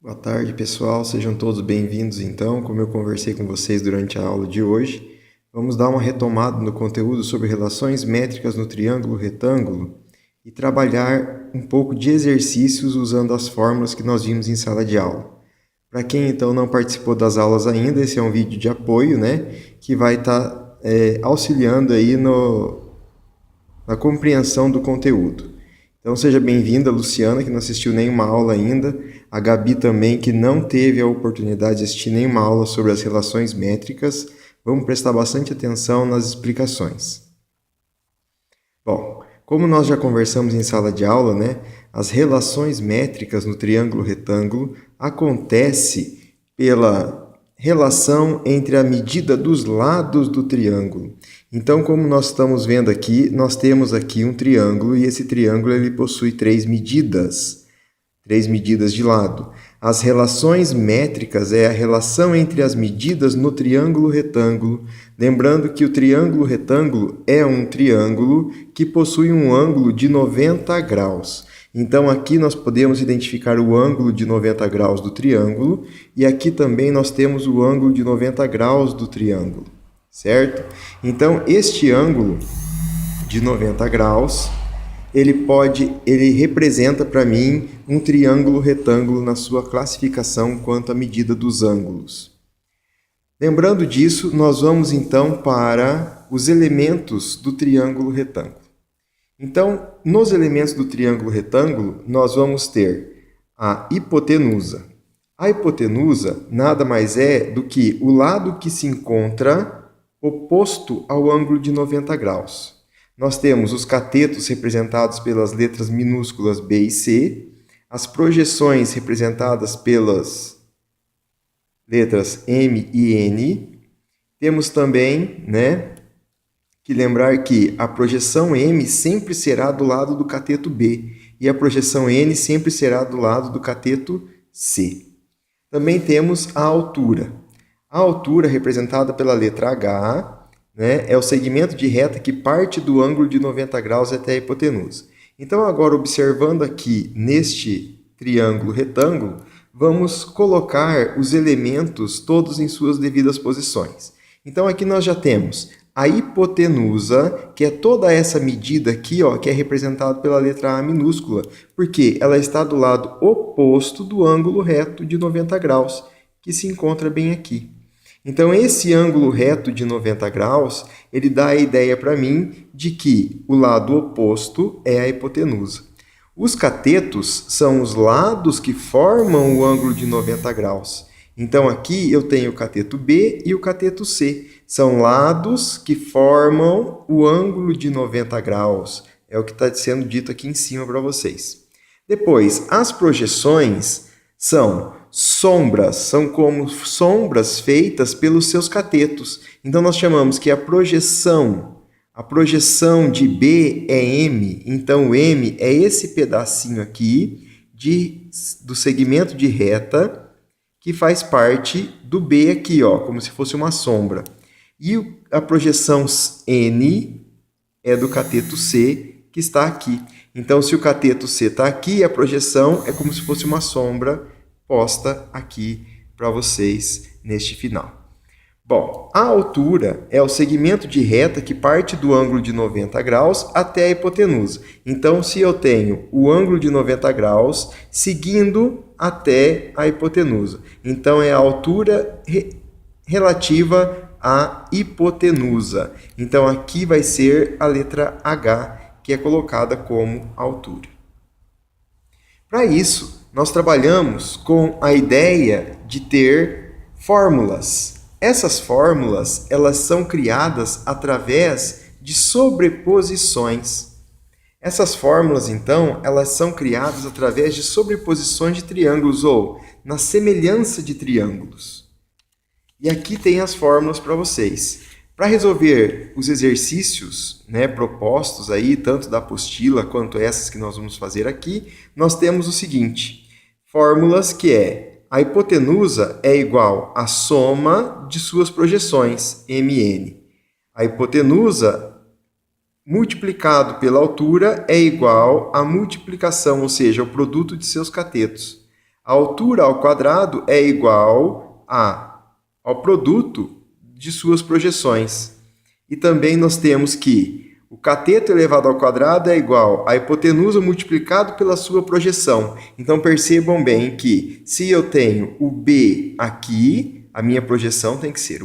Boa tarde, pessoal. Sejam todos bem-vindos, então. Como eu conversei com vocês durante a aula de hoje, vamos dar uma retomada no conteúdo sobre relações métricas no triângulo retângulo e trabalhar um pouco de exercícios usando as fórmulas que nós vimos em sala de aula. Para quem, então, não participou das aulas ainda, esse é um vídeo de apoio, né, que vai estar auxiliando aí na compreensão do conteúdo. Então seja bem-vinda, Luciana, que não assistiu nenhuma aula ainda, a Gabi também, que não teve a oportunidade de assistir nenhuma aula sobre as relações métricas. Vamos prestar bastante atenção nas explicações. Bom, como nós já conversamos em sala de aula, né, as relações métricas no triângulo retângulo acontece pela relação entre a medida dos lados do triângulo. Então, como nós estamos vendo aqui, nós temos aqui um triângulo e esse triângulo ele possui três medidas de lado. As relações métricas é a relação entre as medidas no triângulo retângulo. Lembrando que o triângulo retângulo é um triângulo que possui um ângulo de 90 graus. Então, aqui nós podemos identificar o ângulo de 90 graus do triângulo e aqui também nós temos o ângulo de 90 graus do triângulo, certo? Então, este ângulo de 90 graus, ele representa para mim um triângulo retângulo na sua classificação quanto à medida dos ângulos. Lembrando disso, nós vamos então para os elementos do triângulo retângulo. Então, nos elementos do triângulo retângulo, nós vamos ter a hipotenusa. A hipotenusa nada mais é do que o lado que se encontra oposto ao ângulo de 90 graus. Nós temos os catetos representados pelas letras minúsculas B e C, as projeções representadas pelas letras M e N. Temos também, que lembrar que a projeção M sempre será do lado do cateto B e a projeção N sempre será do lado do cateto C. Também temos a altura. A altura, representada pela letra H, é o segmento de reta que parte do ângulo de 90 graus até a hipotenusa. Então, agora, observando aqui neste triângulo retângulo, vamos colocar os elementos todos em suas devidas posições. Então, aqui nós já temos a hipotenusa, que é toda essa medida aqui, ó, que é representada pela letra A minúscula, porque ela está do lado oposto do ângulo reto de 90 graus, que se encontra bem aqui. Então, esse ângulo reto de 90 graus, ele dá a ideia para mim de que o lado oposto é a hipotenusa. Os catetos são os lados que formam o ângulo de 90 graus. Então, aqui eu tenho o cateto B e o cateto C. São lados que formam o ângulo de 90 graus. É o que está sendo dito aqui em cima para vocês. Depois, as projeções são sombras, são como sombras feitas pelos seus catetos. Então, nós chamamos que a projeção de B é M. Então, o M é esse pedacinho aqui do segmento de reta que faz parte do B aqui, ó, como se fosse uma sombra. E a projeção N é do cateto C, que está aqui. Então, se o cateto C está aqui, a projeção é como se fosse uma sombra posta aqui para vocês neste final. Bom, a altura é o segmento de reta que parte do ângulo de 90 graus até a hipotenusa. Então, se eu tenho o ângulo de 90 graus seguindo até a hipotenusa, então é a altura relativa à hipotenusa. Então, aqui vai ser a letra H, que é colocada como altura. Para isso, nós trabalhamos com a ideia de ter fórmulas. Essas fórmulas, elas são criadas através de sobreposições. Essas fórmulas, então, elas são criadas através de sobreposições de triângulos ou na semelhança de triângulos. E aqui tem as fórmulas para vocês. Para resolver os exercícios propostos aí, tanto da apostila quanto essas que nós vamos fazer aqui, nós temos o seguinte: fórmulas que é a hipotenusa é igual à soma de suas projeções, MN. A hipotenusa multiplicado pela altura é igual à multiplicação, ou seja, o produto de seus catetos. A altura ao quadrado é igual ao produto de suas projeções. E também nós temos que o cateto elevado ao quadrado é igual à hipotenusa multiplicado pela sua projeção. Então percebam bem que se eu tenho o B aqui, a minha projeção tem que ser